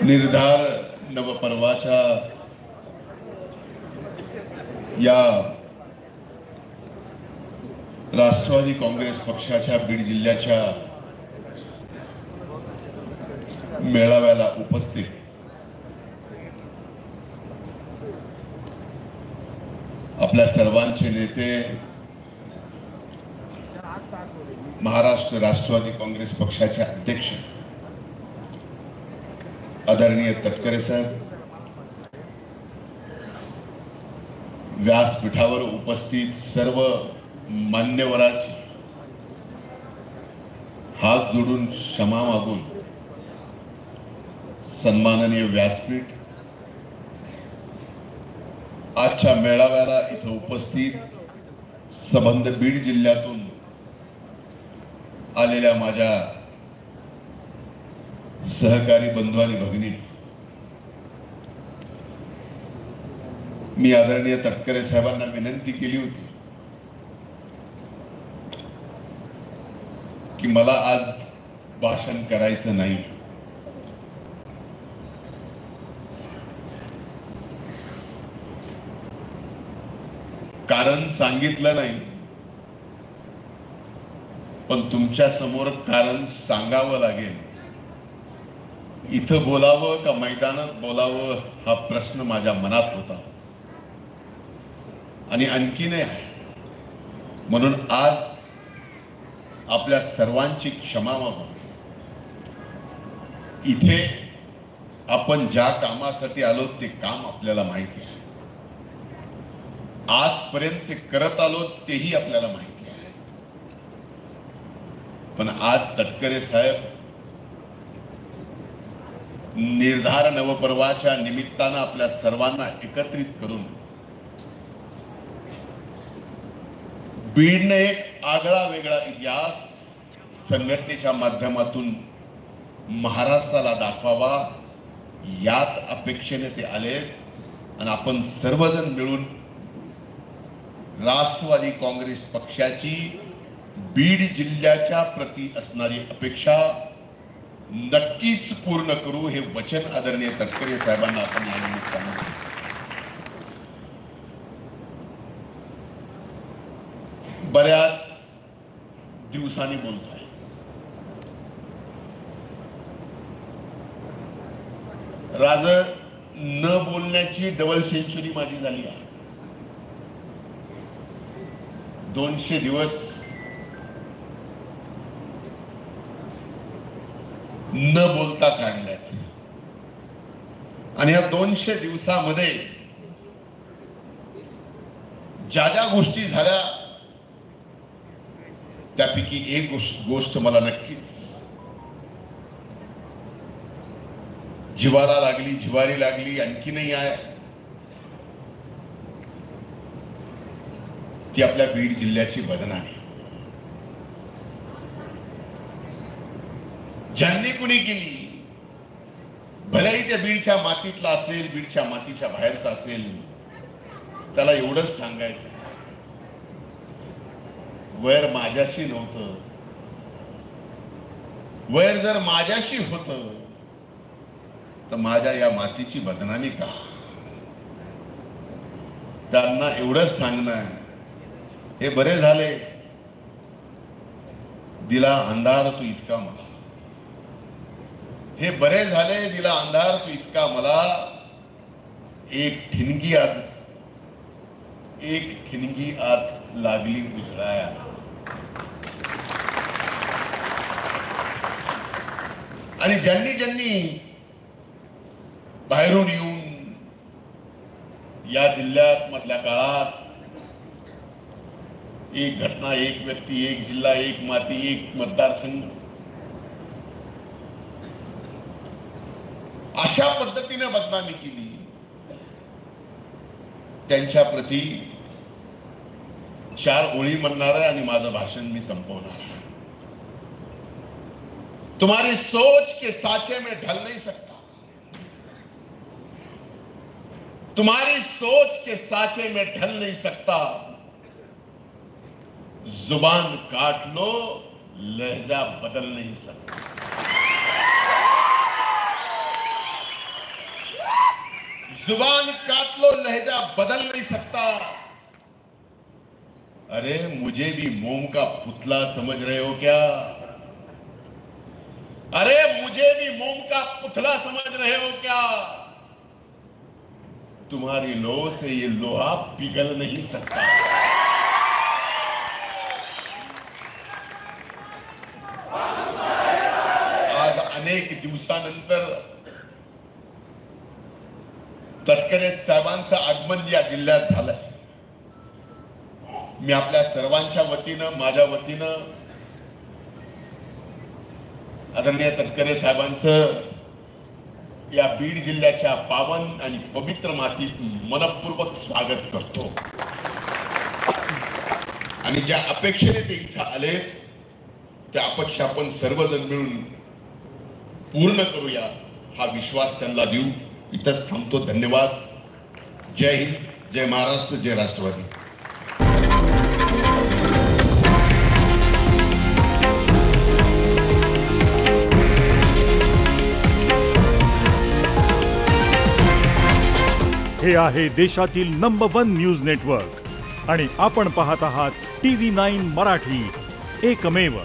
निर्धार नवपर्वाच्या या राष्ट्रवादी काँग्रेस पक्षाच्या बीड जिल्ह्याच्या मेळाव्याला उपस्थित आपल्या सर्वांचे नेते महाराष्ट्र राष्ट्रवादी काँग्रेस पक्षाचे अध्यक्ष आदरणीय तटकरे साहेब, व्यासपीठावर उपस्थित सर्व मान्यवरांची हात जोडून क्षमा मागून सन्माननीय व्यासपीठ, आजच्या मेळाव्याला इथं उपस्थित संबंध बीड जिल्ह्यातून आलेल्या माझ्या सहकारी बंधू आणि भगिनी, मी आदरणीय तटकरे साहेबांना विनंती केली होती की मला आज भाषण करायचं नाही, कारण सांगितलं नाही, पण तुमच्या समोर कारण सांगावं लागेल. इथं बोलावं का मैदानात बोलावं हा प्रश्न माझ्या मनात होता आणि आणखी नाही आहे. म्हणून आज आपल्या सर्वांची क्षमा मागून इथे आपण ज्या कामासाठी आलो ते काम आपल्याला माहिती आहे, आजपर्यंत ते करत आलो तेही आपल्याला माहिती आहे. पण आज तटकरे साहेब निर्धार नवपर्वाच्या निमित्तानं आपल्या सर्वांना एकत्रित करून बीडने एक आगळा वेगळा इतिहास संघटनेच्या माध्यमातून महाराष्ट्राला दाखवावा याच अपेक्षेने ते आले. आणि आपण सर्वजण मिळून राष्ट्रवादी काँग्रेस पक्षाची बीड जिल्ह्याच्या प्रती असणारी अपेक्षा नक्कीच पूर्ण करू हे वचन आदरणीय तटकरे साहेबांना आपण या निमित्तानं बऱ्याच दिवसांनी बोलतोय. राज न बोलण्याची डबल सेंचुरी माझी झाली आहे. 200 दिवस न बोलता काढल्यात आणि या 200 दिवसामध्ये ज्या ज्या गोष्टी झाल्या त्यापैकी एक गोष्ट मला नक्कीच जिवाला लागली, जिवारी लागली, आणखी नाही आहे. ती आपल्या बीड जिल्ह्याची बदनामी. ज्यांनी कुणी केली, भलेही त्या बीडच्या मातीतला असेल, बीडच्या मातीच्या बाहेरचा असेल, त्याला एवढंच सांगायचं, वैर माझ्याशी नव्हतं. वैर जर माझ्याशी होतं तर माझ्या या मातीची बदनामी का? त्यांना एवढंच सांगणं, हे बरे झाले दिला अंधार तू इतका मला, हे बरे झाले दिला अंधार तू इतका मला, एक ठिणगी आत लागली उजळाया. आणि ज्यांनी ज्यांनी बाहेरून येऊन या जिल्ह्यात मधल्या काळात एक घटना, एक व्यक्ती, एक जिल्हा, एक माती, एक मतदारसंघ अशा पद्धतीने बदनामी केली, त्यांच्या प्रती 4 ओळी म्हणणार आहे आणि माझं भाषण मी संपवणार आहे. तुम्हारी सोच के साचे में ढल नहीं सकता, तुम्हारी सोच के साचे में ढल नहीं सकता, जुबान काट लो लहजा बदल नहीं सकता. जुबान काट लो लहजा बदल नहीं सकता। अरे मुझे भी मोम का पुतला समझ रहे हो क्या? अरे मुझे भी मोम का पुतला समझ रहे हो क्या? तुम्हारी लोह से ये लोहा पिघल नहीं सकता। आज अनेक दिवसानंतर तटकरे साहेबांचं आगमन या जिल्ह्यात झालंय। मी आपल्या सर्वांच्या वतीनं, माझ्या वतीनं आदरणीय तटकरे साहेबांचं या बीड जिल्ह्याच्या पावन आणि पवित्र मातीत मनपूर्वक स्वागत करतो। आणि ज्या अपेक्षेने ते इथं आले त्या अपेक्षा आपण सर्वजण मिळून पूर्ण करूया हा विश्वास त्यांना देऊ। इथंच थांबतो। धन्यवाद। जय हिंद, जय महाराष्ट्र, जय राष्ट्रवादी। हे आहे देशातील नंबर 1 न्यूज नेटवर्क आणि आपण पाहत आहात TV9 मराठी, एकमेव।